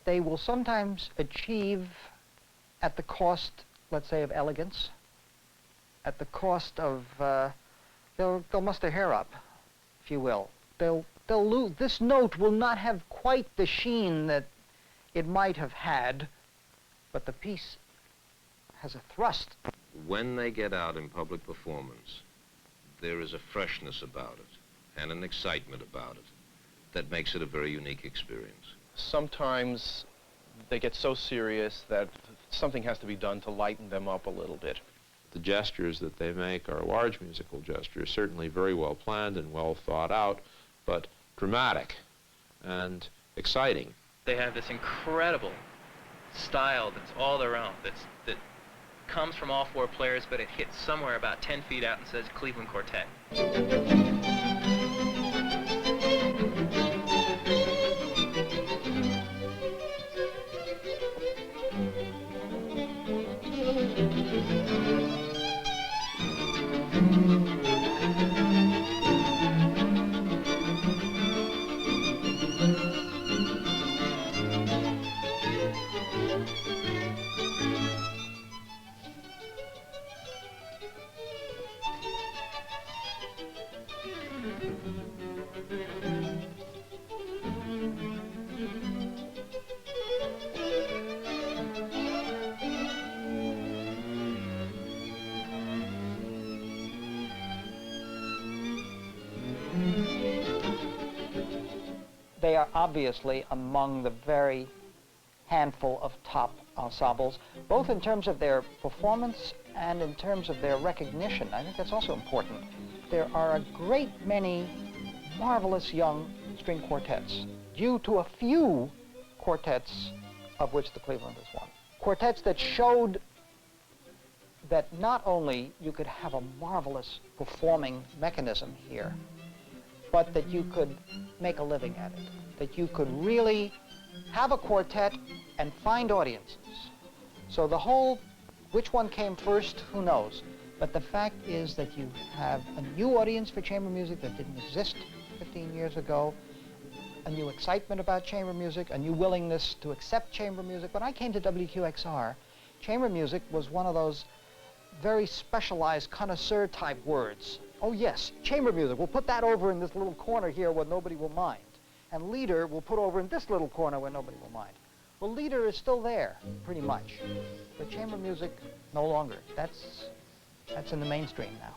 they will sometimes achieve at the cost, let's say, of elegance, at the cost of, they'll muss their hair up, if you will. They'll lose, this note will not have quite the sheen that it might have had, but the piece has a thrust. When they get out in public performance, there is a freshness about it and an excitement about it that makes it a very unique experience. Sometimes they get so serious that something has to be done to lighten them up a little bit. The gestures that they make are large musical gestures, certainly very well planned and well thought out, but dramatic and exciting. They have this incredible style that's all their own, that comes from all four players, but it hits somewhere about 10 feet out and says Cleveland Quartet. They are obviously among the very handful of top ensembles, both in terms of their performance and in terms of their recognition. I think that's also important. There are a great many marvelous young string quartets, due to a few quartets of which the Cleveland is one. Quartets that showed that not only you could have a marvelous performing mechanism here, but that you could make a living at it, that you could really have a quartet and find audiences. So the whole, which one came first, who knows? But the fact is that you have a new audience for chamber music that didn't exist 15 years ago, a new excitement about chamber music, a new willingness to accept chamber music. When I came to WQXR, chamber music was one of those very specialized connoisseur type words. Oh yes, chamber music, we'll put that over in this little corner here where nobody will mind. And leader we'll put over in this little corner where nobody will mind. Well, leader is still there, pretty much. But chamber music, no longer. That's in the mainstream now.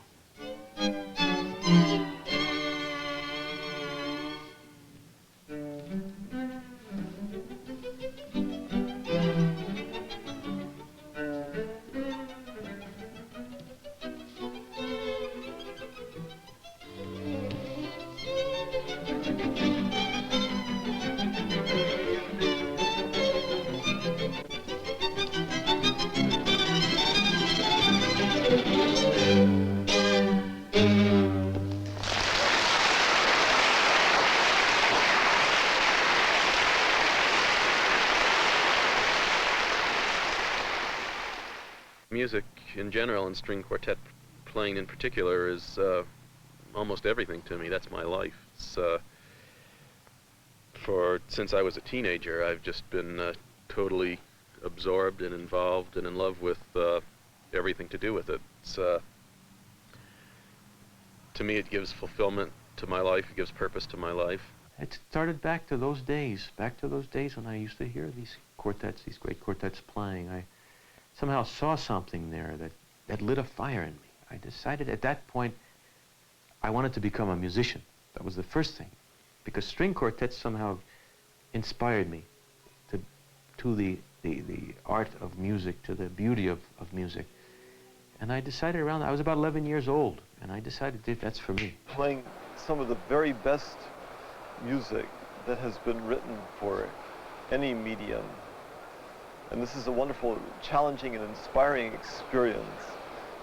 Music in general and string quartet playing in particular is almost everything to me. That's my life. It's, since I was a teenager, I've just been totally absorbed and involved and in love with everything to do with it. It's, to me, it gives fulfillment to my life. It gives purpose to my life. It started back to those days when I used to hear these quartets, these great quartets playing. I somehow saw something there that lit a fire in me. I decided at that point I wanted to become a musician. That was the first thing, because string quartets somehow inspired me to the art of music, to the beauty of music. And I decided I was about 11 years old, and I decided that's for me. Playing some of the very best music that has been written for any medium. And this is a wonderful, challenging and inspiring experience,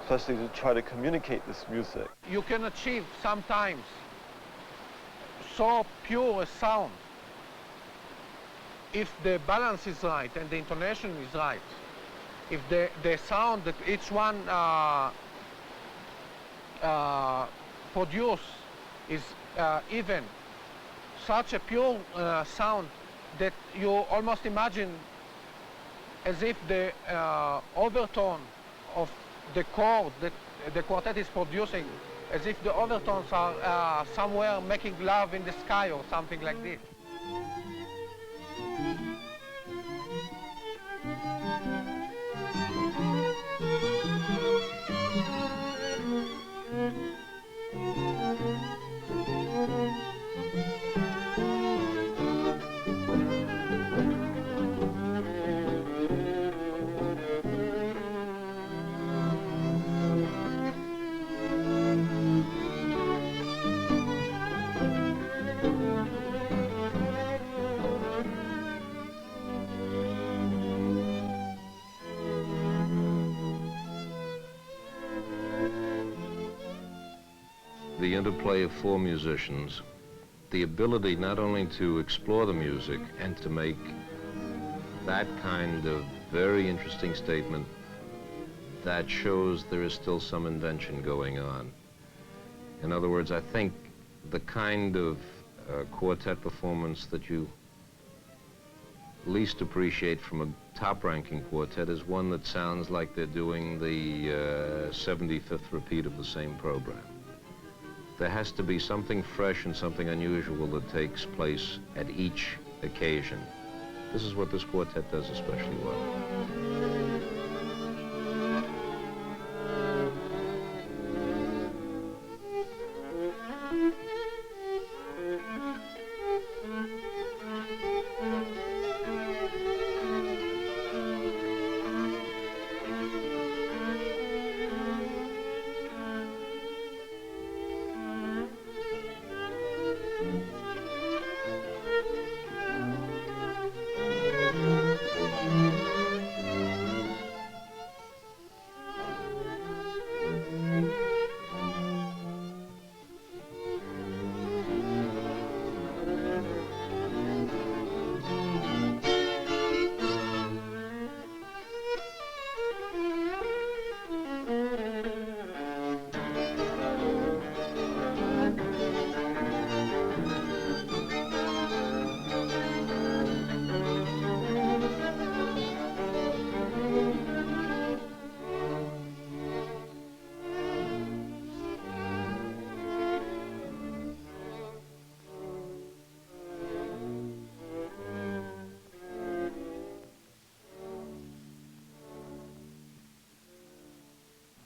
especially to try to communicate this music. You can achieve sometimes so pure a sound if the balance is right and the intonation is right. If the sound that each one produce is even, such a pure sound that you almost imagine as if the overtone of the chord that the quartet is producing, as if the overtones are somewhere making love in the sky or something like this. The interplay of four musicians, the ability not only to explore the music and to make that kind of very interesting statement that shows there is still some invention going on. In other words, I think the kind of quartet performance that you least appreciate from a top-ranking quartet is one that sounds like they're doing the 75th repeat of the same program. There has to be something fresh and something unusual that takes place at each occasion. This is what this quartet does especially well.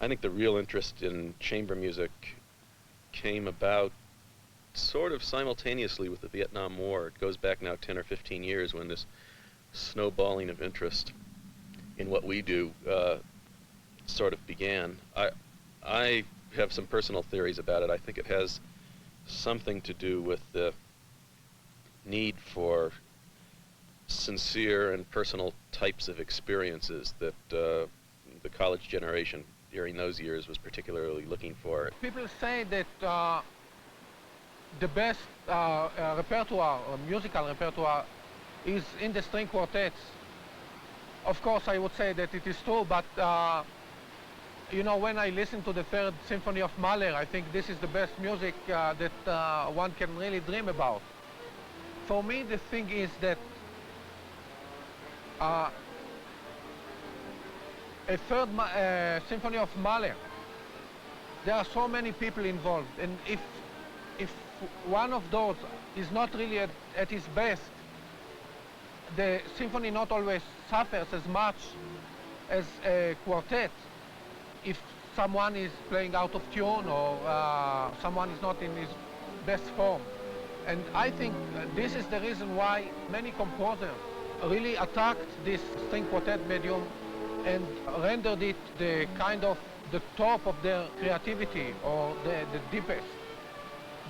I think the real interest in chamber music came about sort of simultaneously with the Vietnam War. It goes back now 10 or 15 years when this snowballing of interest in what we do sort of began. I have some personal theories about it. I think it has something to do with the need for sincere and personal types of experiences that the college generation during those years was particularly looking for. People say that the best repertoire, or musical repertoire, is in the string quartets. Of course, I would say that it is true, but you know, when I listen to the Third Symphony of Mahler, I think this is the best music that one can really dream about. For me, the thing is that a Third Symphony of Mahler, there are so many people involved, and if one of those is not really at his best, the symphony not always suffers as much as a quartet. If someone is playing out of tune or someone is not in his best form. And I think this is the reason why many composers really attacked this string quartet medium and rendered it the kind of the top of their creativity, or the deepest,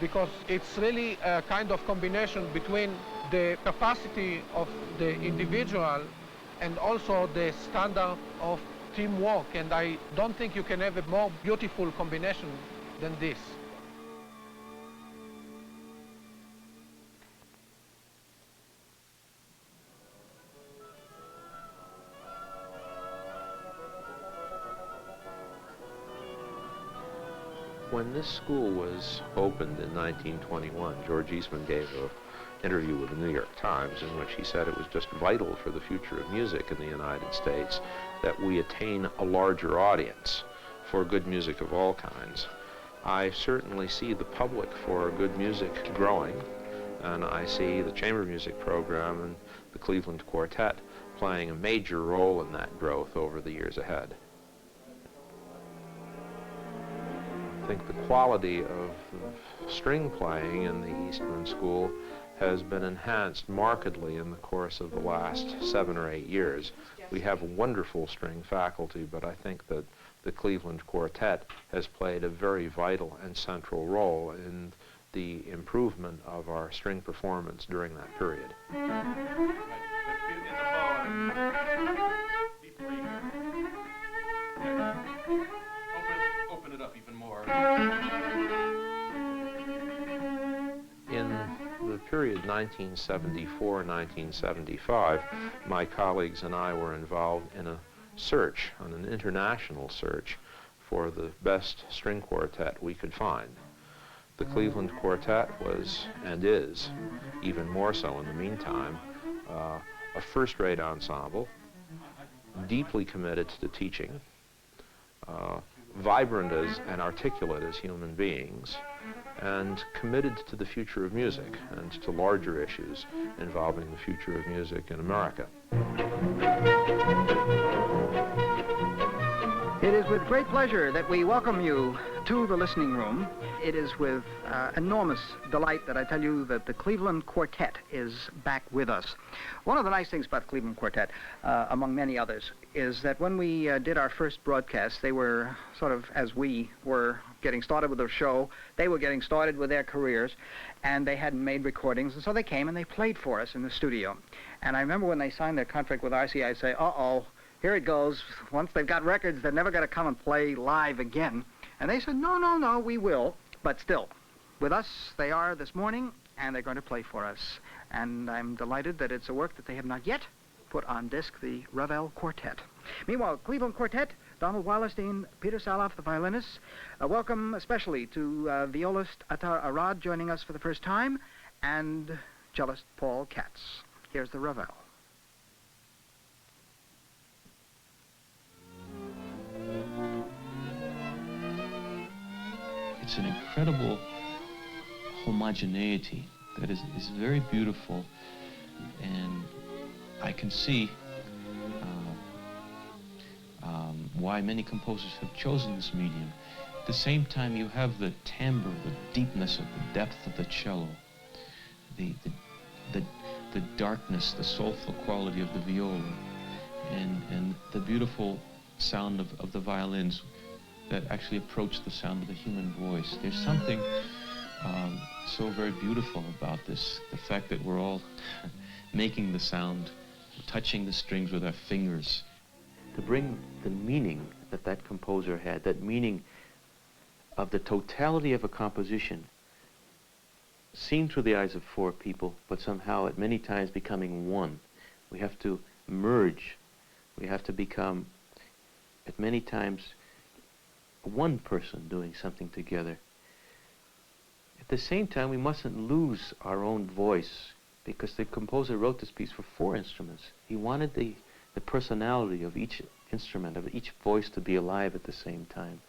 because it's really a kind of combination between the capacity of the individual and also the standard of teamwork, and I don't think you can have a more beautiful combination than this. When this school was opened in 1921, George Eastman gave a interview with the New York Times in which he said it was just vital for the future of music in the United States that we attain a larger audience for good music of all kinds. I certainly see the public for good music growing, and I see the chamber music program and the Cleveland Quartet playing a major role in that growth over the years ahead. I think the quality of string playing in the Eastman School has been enhanced markedly in the course of the last 7 or 8 years. We have a wonderful string faculty, but I think that the Cleveland Quartet has played a very vital and central role in the improvement of our string performance during that period. Open it up even more. In the period 1974-1975, my colleagues and I were involved in a search, on an international search, for the best string quartet we could find. The Cleveland Quartet was, and is, even more so in the meantime, a first-rate ensemble, deeply committed to teaching, vibrant as and articulate as human beings, and committed to the future of music and to larger issues involving the future of music in America. It is with great pleasure that we welcome you to the listening room. It is with enormous delight that I tell you that the Cleveland Quartet is back with us. One of the nice things about the Cleveland Quartet, among many others, is that when we did our first broadcast, they were sort of, as we were getting started with the show, they were getting started with their careers, and they hadn't made recordings, and so they came and they played for us in the studio. And I remember when they signed their contract with RCA, I'd say, uh-oh, here it goes. Once they've got records, they're never going to come and play live again. And they said, no, no, no, we will. But still, with us, they are this morning, and they're going to play for us. And I'm delighted that it's a work that they have not yet put on disc, the Ravel Quartet. Meanwhile, Cleveland Quartet, Donald Wallerstein, Peter Salaff, the violinists. Welcome especially to violist Eduard joining us for the first time, and cellist Paul Katz. Here's the Ravel. It's an incredible homogeneity that is very beautiful, and I can see why many composers have chosen this medium. At the same time, you have the timbre, the deepness of the depth of the cello, the darkness, the soulful quality of the viola, and the beautiful sound of the violins that actually approach the sound of the human voice. There's something so very beautiful about this, the fact that we're all making the sound, touching the strings with our fingers. To bring the meaning that that composer had, that meaning of the totality of a composition, seen through the eyes of four people, but somehow at many times becoming one. We have to merge. We have to become, at many times, one person doing something together. At the same time, we mustn't lose our own voice, because the composer wrote this piece for 4 instruments. He wanted the personality of each instrument, of each voice, to be alive at the same time.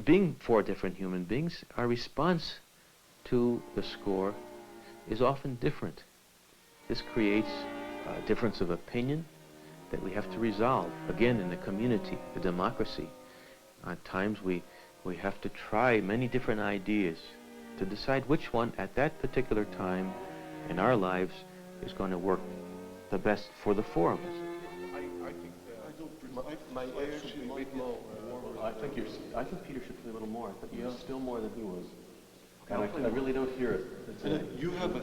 Being 4 different human beings, our response to the score is often different. This creates a difference of opinion that we have to resolve, again, in the community, the democracy. At times we have to try many different ideas to decide which one at that particular time in our lives is going to work the best for the 4 of us. My ear should be a bit low. I think Peter should play a little more. I think you're still more than he was. And I really don't hear it. And you have a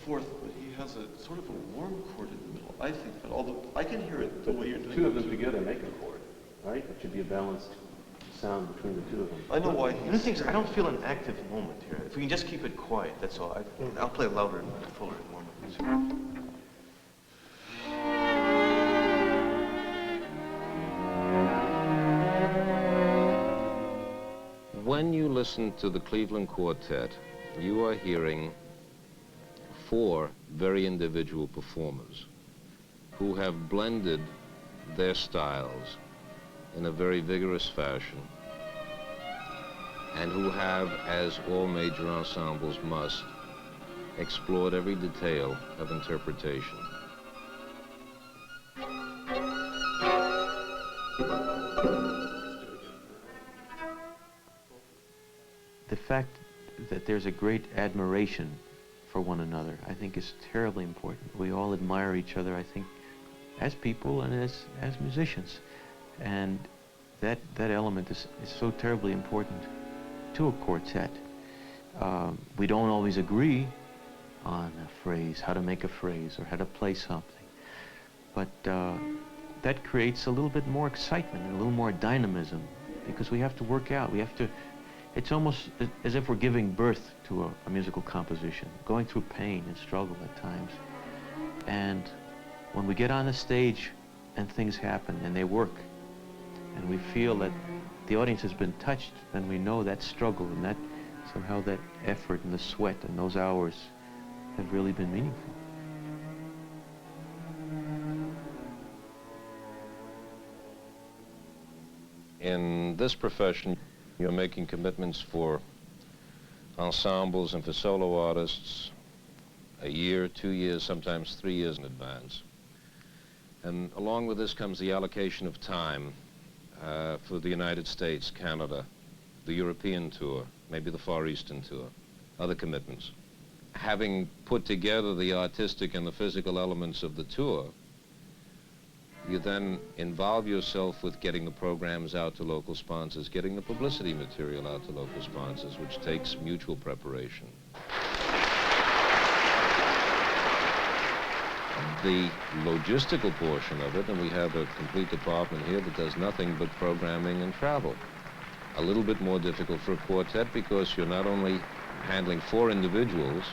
fourth, but he has a sort of a warm chord in the middle, I think. But although I can hear it the way you're doing it. 2 of them together make a chord, right? It should be a balanced sound between the 2 of them. I know why he's... I don't feel an active moment here. If we can just keep it quiet, that's all. I'll play louder and fuller and warmer music. When you listen to the Cleveland Quartet, you are hearing 4 very individual performers who have blended their styles in a very vigorous fashion, and who have, as all major ensembles must, explored every detail of interpretation. The fact that there's a great admiration for one another, I think, is terribly important. We all admire each other, I think, as people and as musicians. And that element is so terribly important to a quartet. We don't always agree on a phrase, how to make a phrase, or how to play something. But that creates a little bit more excitement and a little more dynamism, because we have to work out. We have to. It's almost as if we're giving birth to a musical composition, going through pain and struggle at times. And when we get on the stage and things happen and they work, and we feel that the audience has been touched, then we know that struggle and that somehow that effort and the sweat and those hours have really been meaningful. In this profession, you're making commitments for ensembles and for solo artists a year, 2 years, sometimes 3 years in advance. And along with this comes the allocation of time for the United States, Canada, the European tour, maybe the Far Eastern tour, other commitments. Having put together the artistic and the physical elements of the tour, you then involve yourself with getting the programs out to local sponsors, getting the publicity material out to local sponsors, which takes mutual preparation. The logistical portion of it, and we have a complete department here that does nothing but programming and travel. A little bit more difficult for a quartet because you're not only handling 4 individuals,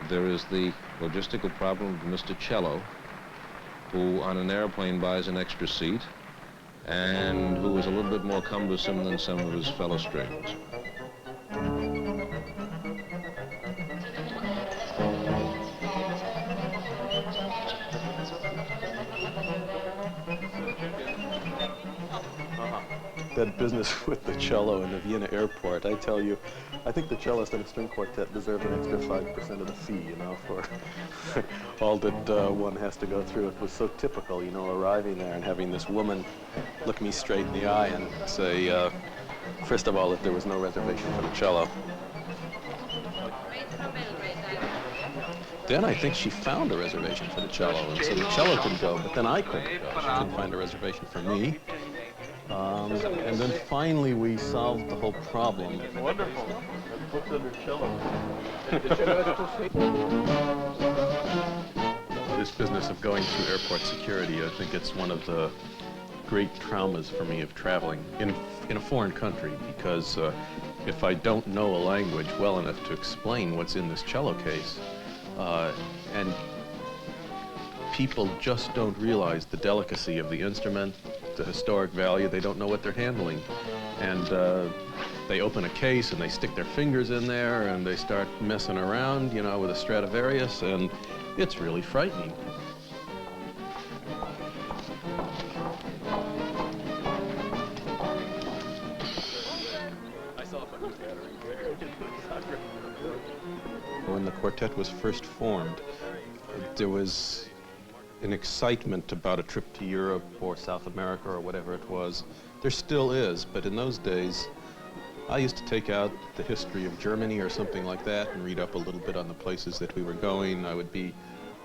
there is the logistical problem of Mr. Cello, who on an airplane buys an extra seat, and who is a little bit more cumbersome than some of his fellow strings. That business with the cello in the Vienna airport, I tell you, I think the cellist in a string quartet deserves an extra 5% of the fee, you know, for all that one has to go through. It was so typical, you know, arriving there and having this woman look me straight in the eye and say, first of all, that there was no reservation for the cello. Then I think she found a reservation for the cello, and so the cello could go, but then I couldn't go. She couldn't find a reservation for me. And then finally we solved the whole problem. Wonderful. That's booked under cello. This business of going through airport security, I think it's one of the great traumas for me of traveling in a foreign country, because if I don't know a language well enough to explain what's in this cello case, and people just don't realize the delicacy of the instrument, the historic value. They don't know what they're handling. And they open a case and they stick their fingers in there and they start messing around, you know, with a Stradivarius, and it's really frightening. When the quartet was first formed, there was an excitement about a trip to Europe or South America or whatever it was. There still is, but in those days, I used to take out the history of Germany or something like that and read up a little bit on the places that we were going. I would be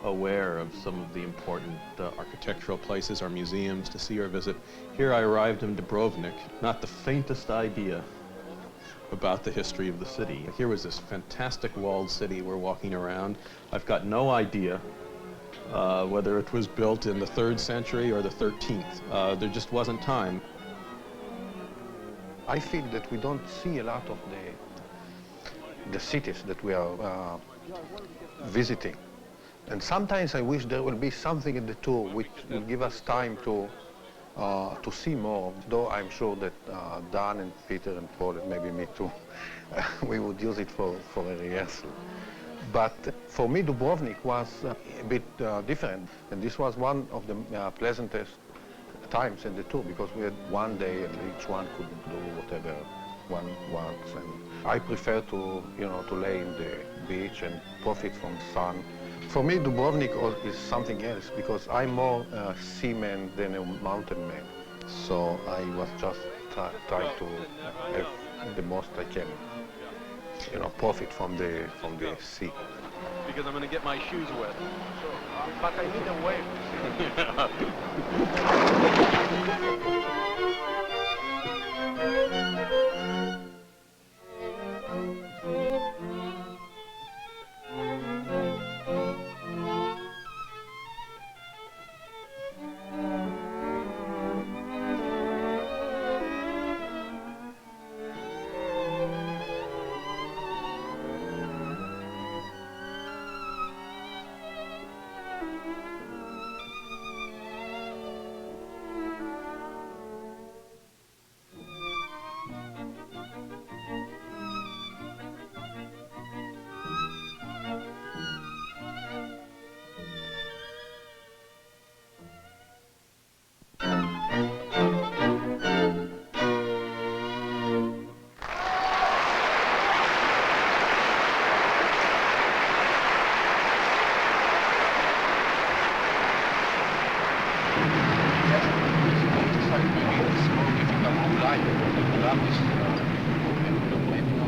aware of some of the important architectural places or museums to see or visit. Here I arrived in Dubrovnik, not the faintest idea about the history of the city. Here was this fantastic walled city we're walking around. I've got no idea whether it was built in the 3rd century or the 13th. There just wasn't time. I feel that we don't see a lot of the cities that we are visiting. And sometimes I wish there will be something in the tour which will give us time to to see more, though I'm sure that Dan and Peter and Paul, and maybe me too, we would use it for a rehearsal. But for me, Dubrovnik was a bit different, and this was one of the pleasantest times in the tour, because we had one day and each one could do whatever one wants, and I prefer to, to lay in the beach and profit from the sun. For me, Dubrovnik is something else, because I'm more a seaman than a mountain man. So I was just trying to have the most I can, profit from the sea. Because I'm going to get my shoes wet. But I need a wave.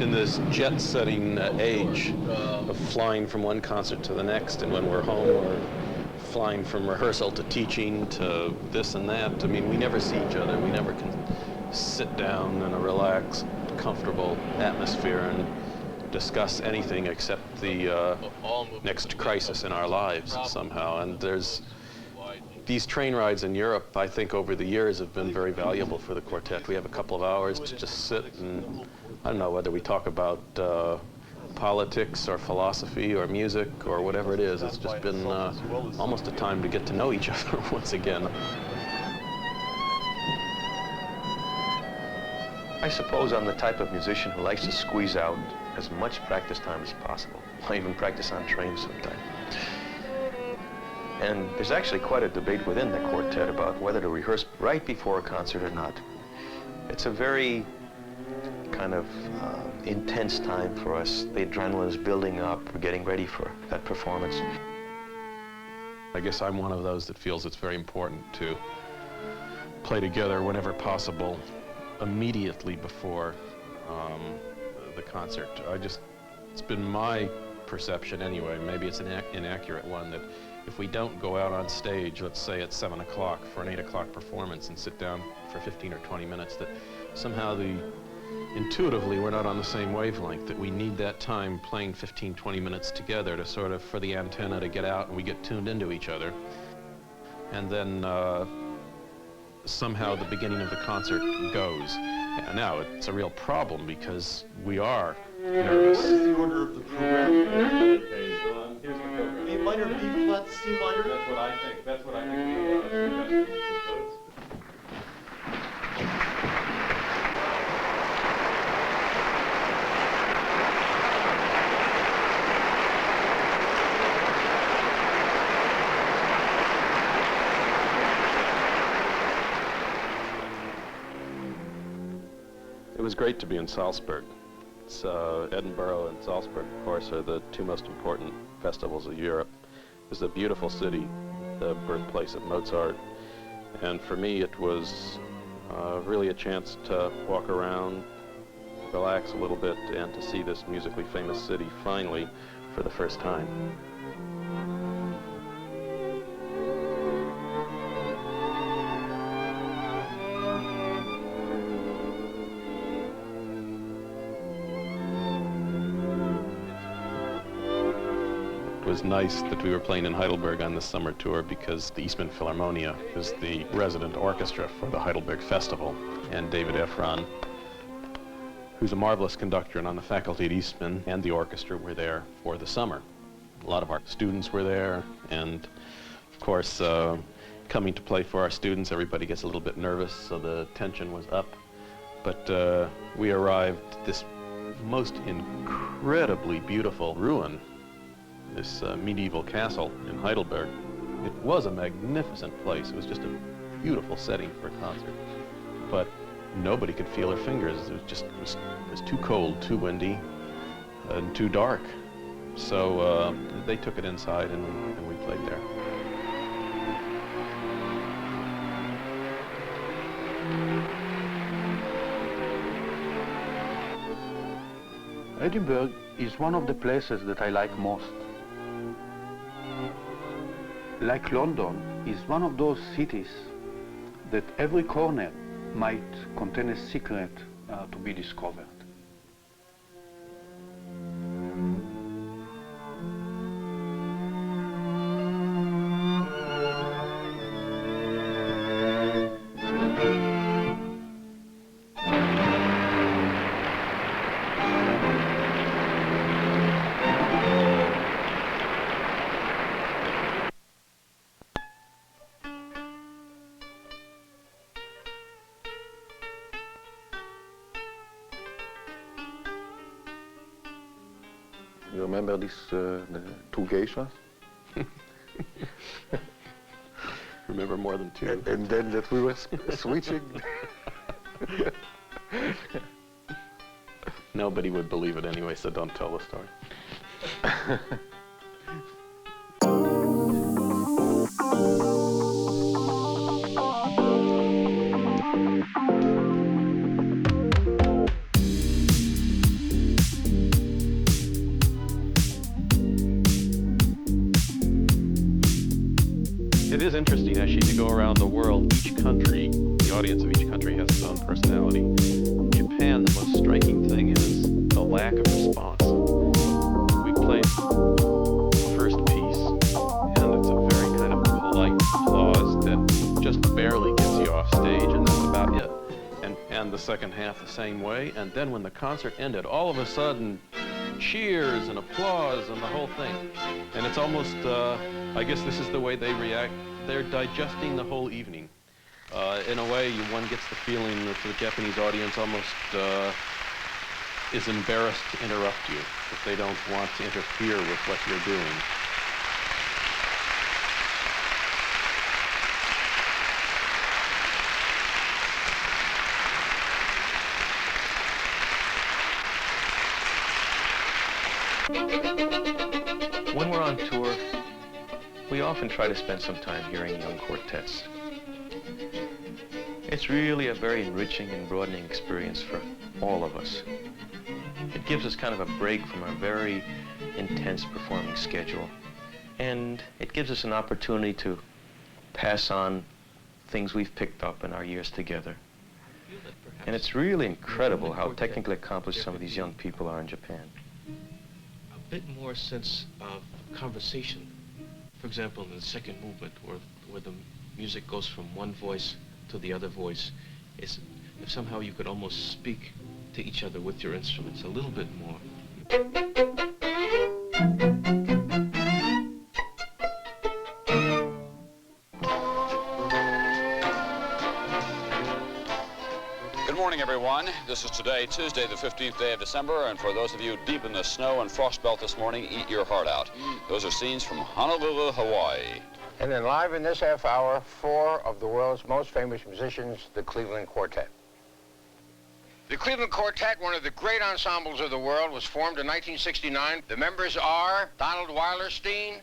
In this jet-setting age of flying from one concert to the next, and when we're home, we're flying from rehearsal to teaching to this and that. I mean, we never see each other. We never can sit down in a relaxed, comfortable atmosphere and discuss anything except the next crisis in our lives somehow. And these train rides in Europe, I think, over the years have been very valuable for the quartet. We have a couple of hours to just sit and, I don't know, whether we talk about politics or philosophy or music or whatever it is. It's just been almost a time to get to know each other once again. I suppose I'm the type of musician who likes to squeeze out as much practice time as possible. I even practice on trains sometimes. And there's actually quite a debate within the quartet about whether to rehearse right before a concert or not. It's a very kind of intense time for us. The adrenaline is building up. We're getting ready for that performance. I guess I'm one of those that feels it's very important to play together whenever possible, immediately before the concert. It's been my perception anyway, maybe it's an inaccurate one, that if we don't go out on stage, let's say at 7 o'clock for an 8 o'clock performance and sit down for 15 or 20 minutes, that somehow intuitively we're not on the same wavelength, that we need that time playing 15, 20 minutes together to sort of, for the antenna to get out and we get tuned into each other. And then somehow the beginning of the concert goes. And now it's a real problem because we are nervous. What is the order of the program? Here's the program. A minor, B flat, C minor. That's what I think. That's what I think. It was great to be in Salzburg. Edinburgh and Salzburg, of course, are the two most important festivals of Europe. It's a beautiful city, the birthplace of Mozart. And for me, it was really a chance to walk around, relax a little bit, and to see this musically famous city finally for the first time. It was nice that we were playing in Heidelberg on this summer tour because the Eastman Philharmonia is the resident orchestra for the Heidelberg Festival. And David Efron, who's a marvelous conductor and on the faculty at Eastman, and the orchestra were there for the summer. A lot of our students were there, and of course, coming to play for our students, everybody gets a little bit nervous, so the tension was up. But we arrived at this most incredibly beautiful ruin, this medieval castle in Heidelberg. It was a magnificent place. It was just a beautiful setting for a concert. But nobody could feel their fingers. It was too cold, too windy, and too dark. So they took it inside and we played there. Edinburgh is one of the places that I like most. Like London, is one of those cities that every corner might contain a secret to be discovered. You remember this, the two geishas? Remember more than two. And then that we were switching. Nobody would believe it anyway, so don't tell the story. It is interesting, actually, to go around the world. Each country, the audience of each country has its own personality. In Japan, the most striking thing is the lack of response. We played the first piece, and it's a very kind of polite applause that just barely gets you off stage, and that's about it. And the second half the same way, and then when the concert ended, all of a sudden, cheers and applause and the whole thing. And it's almost, I guess this is the way they react. They're digesting the whole evening. In a way, one gets the feeling that the Japanese audience almost is embarrassed to interrupt you, that they don't want to interfere with what you're doing. When we're on tour, we often try to spend some time hearing young quartets. It's really a very enriching and broadening experience for all of us. It gives us kind of a break from our very intense performing schedule, and it gives us an opportunity to pass on things we've picked up in our years together. And it's really incredible how technically accomplished some of these young people are in Japan. A bit more sense of conversation. For example, in the second movement, where the music goes from one voice to the other voice, is if somehow you could almost speak to each other with your instruments a little bit more. Good morning, everyone. This is today, Tuesday, the 15th day of December, and for those of you deep in the snow and frost belt this morning, eat your heart out. Those are scenes from Honolulu, Hawaii. And then live in this half hour, 4 of the world's most famous musicians, the Cleveland Quartet. The Cleveland Quartet, one of the great ensembles of the world, was formed in 1969. The members are Donald Weilerstein,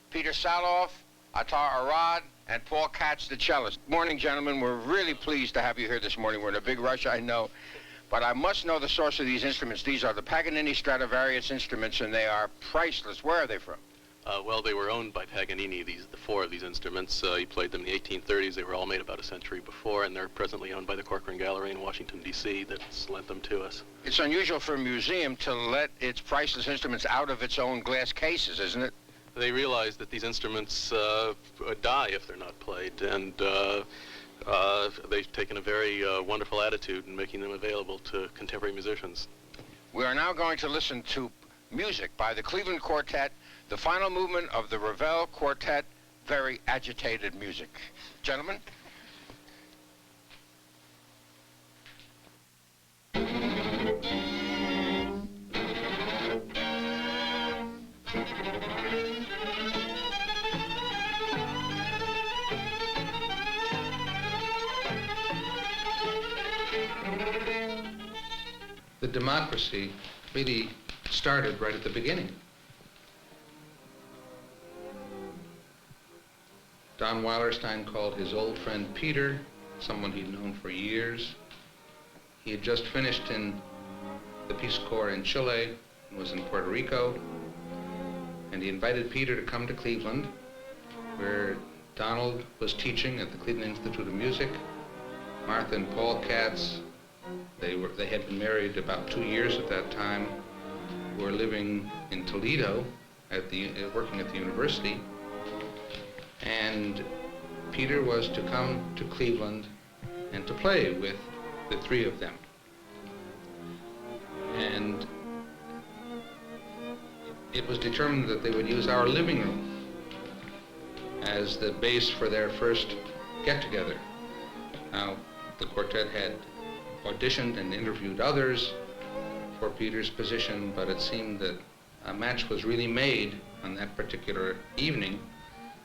Peter Salaff, Eduard, and Paul Katz, the cellist. Morning, gentlemen. We're really pleased to have you here this morning. We're in a big rush, I know. But I must know the source of these instruments. These are the Paganini Stradivarius instruments, and they are priceless. Where are they from? Well, they were owned by Paganini, the 4 of these instruments. He played them in the 1830s. They were all made about a century before, and they're presently owned by the Corcoran Gallery in Washington, D.C. that's lent them to us. It's unusual for a museum to let its priceless instruments out of its own glass cases, isn't it? They realize that these instruments die if they're not played, and they've taken a very wonderful attitude in making them available to contemporary musicians. We are now going to listen to music by the Cleveland Quartet, the final movement of the Ravel Quartet, very agitated music. Gentlemen? The democracy really started right at the beginning. Don Weilerstein called his old friend Peter, someone he'd known for years. He had just finished in the Peace Corps in Chile and was in Puerto Rico. And he invited Peter to come to Cleveland, where Donald was teaching at the Cleveland Institute of Music. Martha and Paul Katz, they had been married about 2 years at that time, were living in Toledo, working at the university. And Peter was to come to Cleveland and to play with the three of them. And it was determined that they would use our living room as the base for their first get-together. Now, the quartet had auditioned and interviewed others for Peter's position, but it seemed that a match was really made on that particular evening,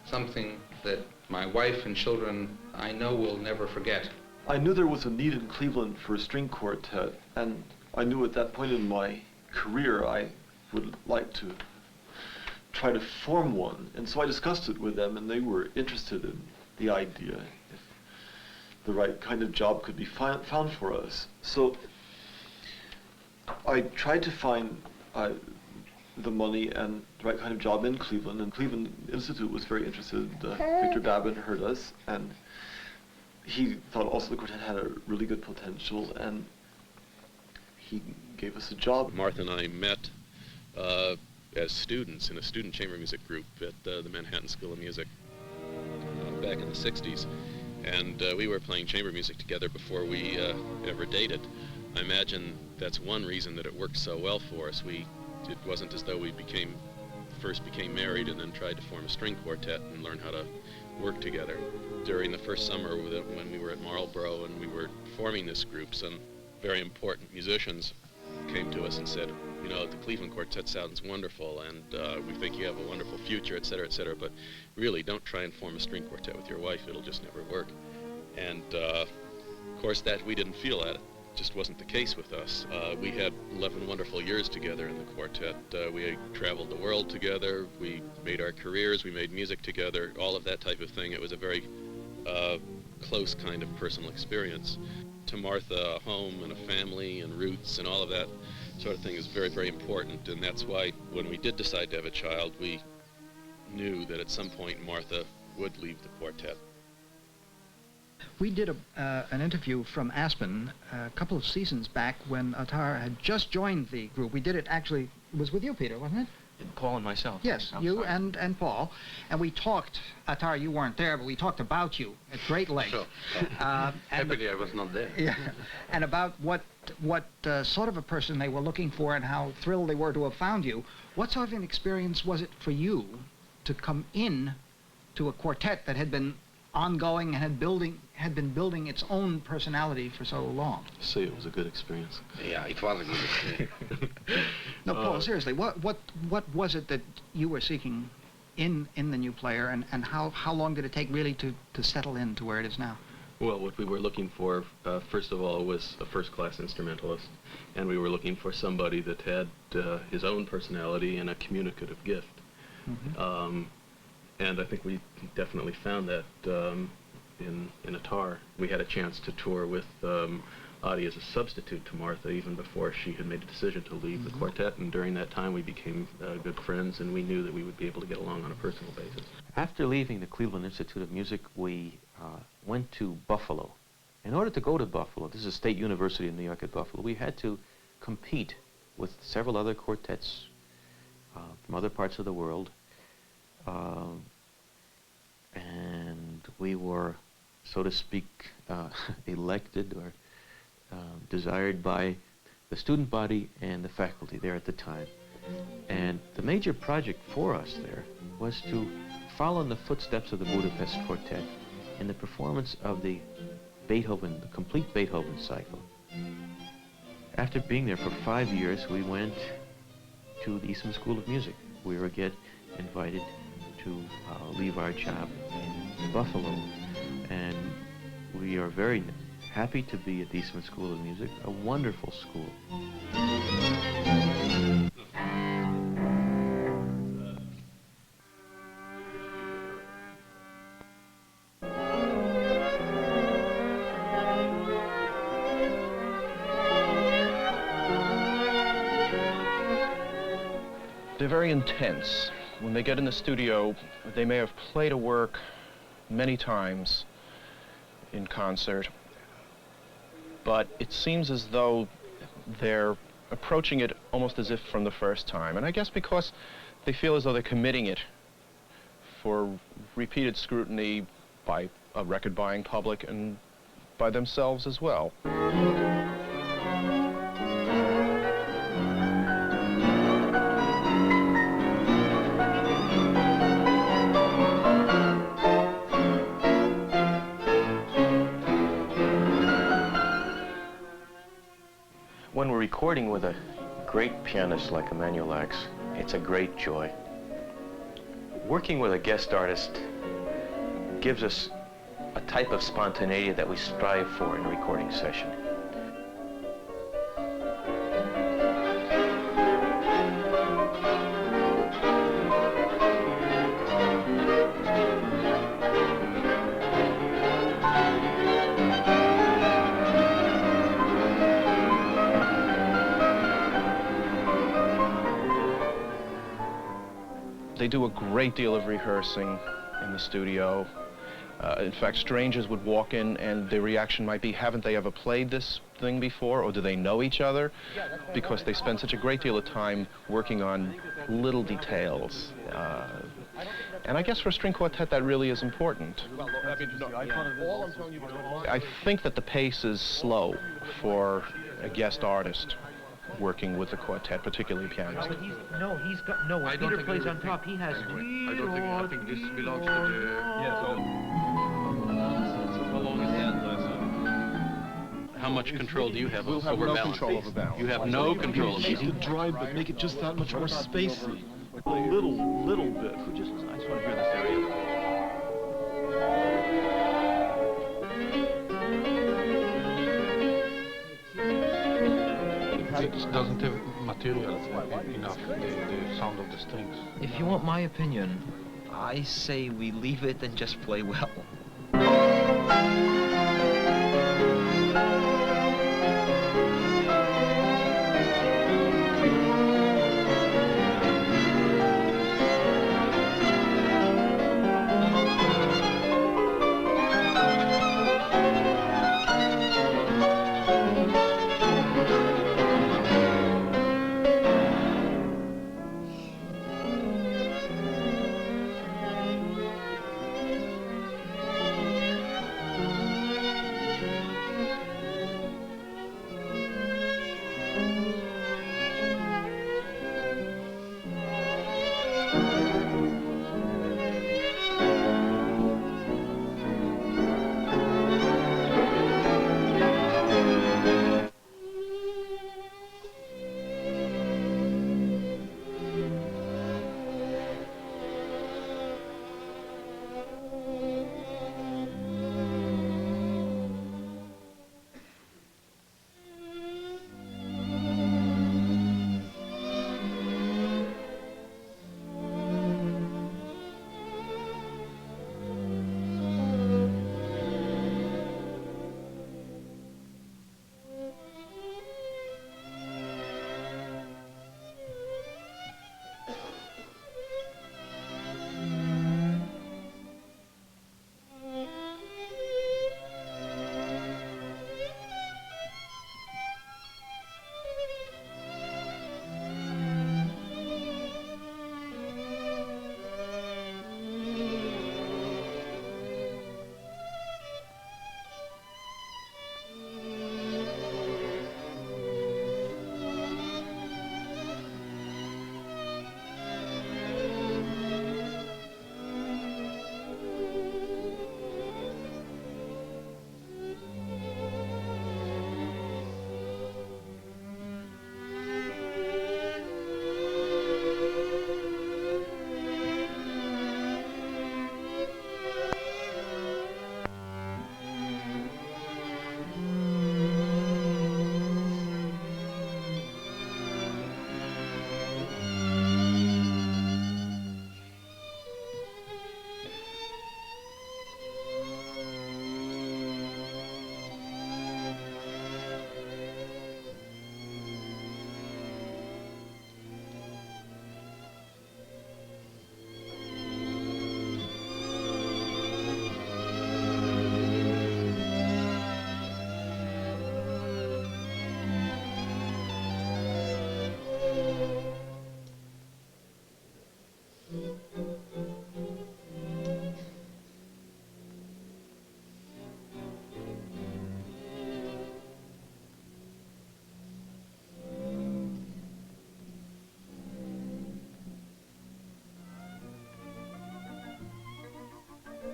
something that my wife and children, I know, will never forget. I knew there was a need in Cleveland for a string quartet, and I knew at that point in my career I would like to try to form one. And so I discussed it with them, and they were interested in the idea if the right kind of job could be found for us. So I tried to find the money and the right kind of job in Cleveland, and Cleveland Institute was very interested. Victor Babin heard us, and he thought also the quartet had a really good potential, and he gave us a job. Martha and I met as students in a student chamber music group at the Manhattan School of Music back in the 60s, and we were playing chamber music together before we ever dated. I imagine that's one reason that it worked so well for us. It wasn't as though we first became married and then tried to form a string quartet and learn how to work together. During the first summer when we were at Marlborough and we were forming this group, some very important musicians came to us and said, you know, the Cleveland Quartet sounds wonderful, and we think you have a wonderful future, et cetera, but really don't try and form a string quartet with your wife. It'll just never work. And of course that we didn't feel that. It just wasn't the case with us. We had 11 wonderful years together in the quartet. We traveled the world together, we made our careers, we made music together, all of that type of thing. It was a very close kind of personal experience. To Martha, a home and a family and roots and all of that sort of thing is very, very important, and that's why when we did decide to have a child, we knew that at some point Martha would leave the quartet. We did an interview from Aspen a couple of seasons back when Eduard had just joined the group. We did it, actually, it was with you, Peter, wasn't it? Paul and myself. Yes, you and Paul. And we talked, Eduard, you weren't there, but we talked about you at great length. Sure. Happily I was not there. Yeah, and about what sort of a person they were looking for and how thrilled they were to have found you. What sort of an experience was it for you to come in to a quartet that had been ongoing and had been building its own personality for so long? Say it was a good experience. Yeah, it was a good experience. No, Paul, seriously, what was it that you were seeking in the new player, and how long did it take really to settle into where it is now? Well, what we were looking for, first of all, was a first-class instrumentalist, and we were looking for somebody that had his own personality and a communicative gift. Mm-hmm. And I think we definitely found that in Eduard. We had a chance to tour with Adi as a substitute to Martha even before she had made a decision to leave the quartet, and during that time we became good friends, and we knew that we would be able to get along on a personal basis. After leaving the Cleveland Institute of Music, we went to Buffalo. In order to go to Buffalo, this is a state university in New York at Buffalo, we had to compete with several other quartets from other parts of the world. And we were, so to speak, elected or desired by the student body and the faculty there at the time. And the major project for us there was to follow in the footsteps of the Budapest Quartet in the performance of the complete Beethoven cycle. After being there for 5 years, we went to the Eastman School of Music. We were again invited to leave our job in Buffalo, and we are very happy to be at the Eastman School of Music, a wonderful school. They're very intense. When they get in the studio, they may have played a work many times in concert, but it seems as though they're approaching it almost as if from the first time. And I guess because they feel as though they're committing it for repeated scrutiny by a record-buying public and by themselves as well. When we're recording with a great pianist like Emanuel Ax, it's a great joy. Working with a guest artist gives us a type of spontaneity that we strive for in a recording session. They do a great deal of rehearsing in the studio. In fact, strangers would walk in and their reaction might be, haven't they ever played this thing before, or do they know each other? Because they spend such a great deal of time working on little details. And I guess for a string quartet that really is important. I think that the pace is slow for a guest artist working with the quartet, particularly pianist. When Peter plays on top, he has... I think this belongs to the... How long is that? How much control do you have over balance? We'll have no control over balance. You have no control over Keep balance. the drive, but make it just that much more spacey. A little bit. I just want to hear this area. It doesn't have material enough, the sound of the strings. If you want my opinion, I say we leave it and just play well.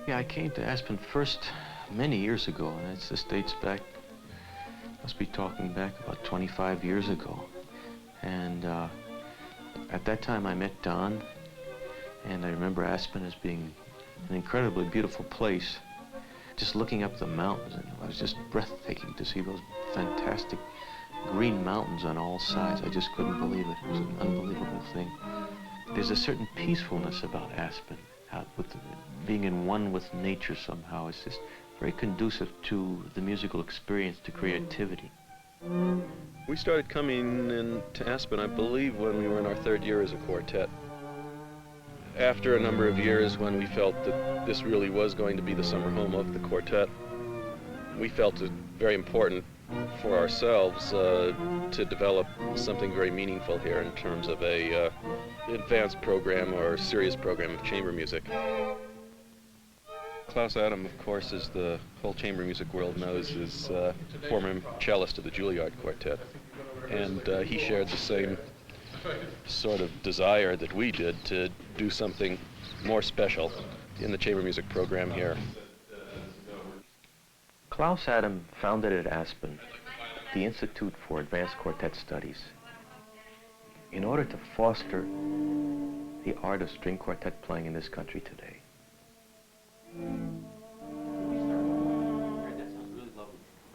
Yeah, I came to Aspen first many years ago, and this dates back, must be talking back about 25 years ago. And at that time I met Don, and I remember Aspen as being an incredibly beautiful place. Just looking up the mountains, and it was just breathtaking to see those fantastic green mountains on all sides. I just couldn't believe it. It was an unbelievable thing. There's a certain peacefulness about Aspen, being in one with nature somehow. It's just very conducive to the musical experience, to creativity. We started coming into Aspen, I believe, when we were in our third year as a quartet. After a number of years when we felt that this really was going to be the summer home of the quartet, we felt it very important for ourselves to develop something very meaningful here in terms of a advanced program or serious program of chamber music. Klaus Adam, of course, as the whole chamber music world knows, is former cellist of the Juilliard Quartet, and he shared the same sort of desire that we did to do something more special in the chamber music program here. Klaus Adam founded at Aspen the Institute for Advanced Quartet Studies in order to foster the art of string quartet playing in this country today.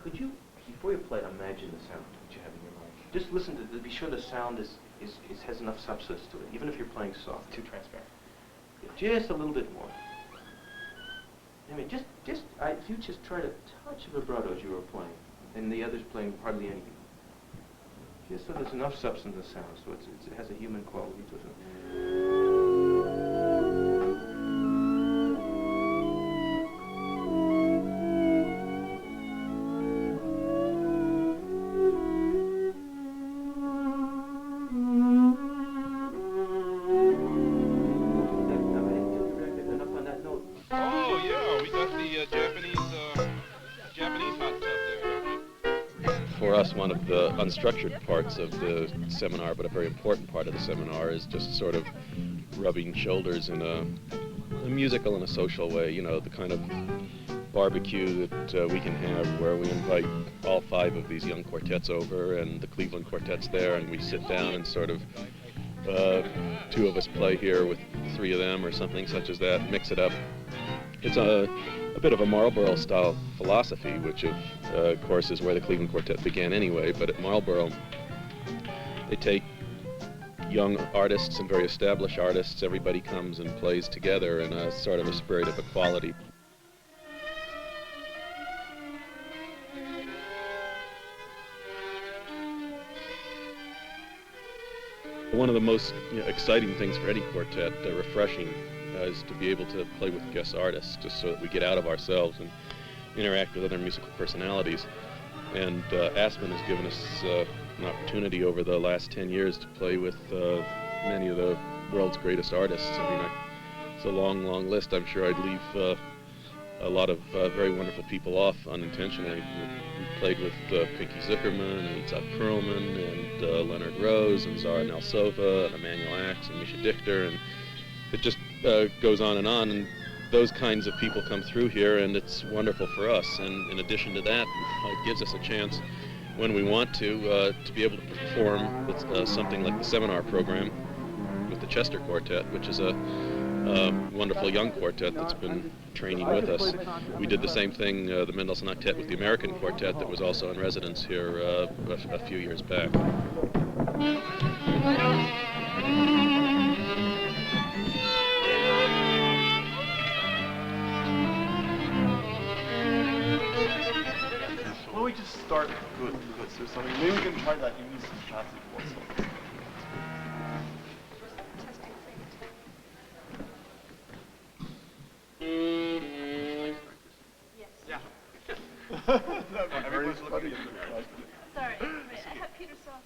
Could you, before you play, imagine the sound that you have in your mind? Just listen to be sure the sound has enough substance to it, even if you're playing soft. Too transparent. Yeah, just a little bit more. I mean, if you just try to touch vibrato as you were playing, and the others playing hardly anything. Just so there's enough substance in the sound, so it has a human quality to it. For us, one of the unstructured parts of the seminar, but a very important part of the seminar, is just sort of rubbing shoulders in a musical and a social way, you know, the kind of barbecue that we can have where we invite all 5 of these young quartets over and the Cleveland Quartet's there, and we sit down and sort of 2 of us play here with 3 of them or something such as that, mix it up. It's a bit of a Marlborough-style philosophy, which of course is where the Cleveland Quartet began anyway, but at Marlborough they take young artists and very established artists, everybody comes and plays together in a sort of a spirit of equality. One of the most exciting things for any quartet, refreshing, is to be able to play with guest artists, just so that we get out of ourselves and interact with other musical personalities. And Aspen has given us an opportunity over the last 10 years to play with many of the world's greatest artists. I mean, it's a long, long list. I'm sure I'd leave a lot of very wonderful people off unintentionally. We played with Pinky Zuckerman and Itzhak Perlman and Leonard Rose and Zara Nelsova and Emmanuel Axe and Misha Dichter, and it just goes on, and those kinds of people come through here, and it's wonderful for us. And in addition to that, it gives us a chance, when we want to be able to perform with something like the seminar program with the Chester Quartet, which is a wonderful young quartet that's been training with us. We did the same thing, the Mendelssohn Octet, with the American Quartet that was also in residence here a few years back. Well, we just start good. So something. Maybe we can try that. You need some shots also. Yeah. Everyone's looking at the Sorry, I have Peter Salaff.